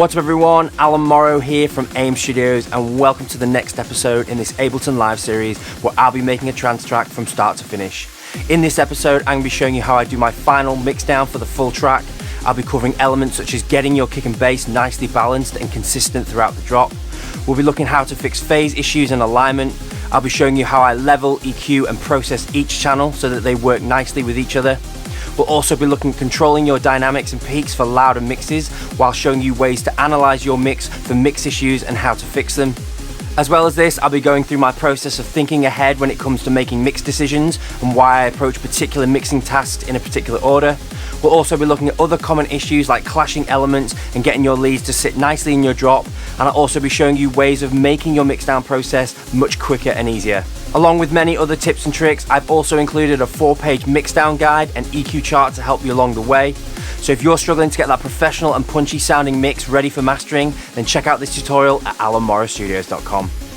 What's up everyone, Allan Morrow here from AIM Studios and welcome to the next episode in this Ableton Live series where I'll be making a trance track from start to finish. In this episode I'm going to be showing you how I do my final mix down for the full track. I'll be covering elements such as getting your kick and bass nicely balanced and consistent throughout the drop. We'll be looking how to fix phase issues and alignment. I'll be showing you how I level, EQ and process each channel so that they work nicely with each other. We'll also be looking at controlling your dynamics and peaks for louder mixes while showing you ways to analyze your mix for mix issues and how to fix them. As well as this, I'll be going through my process of thinking ahead when it comes to making mix decisions and why I approach particular mixing tasks in a particular order. We'll also be looking at other common issues like clashing elements and getting your leads to sit nicely in your drop, and I'll also be showing you ways of making your mixdown process much quicker and easier. Along with many other tips and tricks, I've also included a 4-page mixdown guide and EQ chart to help you along the way. So if you're struggling to get that professional and punchy sounding mix ready for mastering, then check out this tutorial at allanmorrowstudios.com.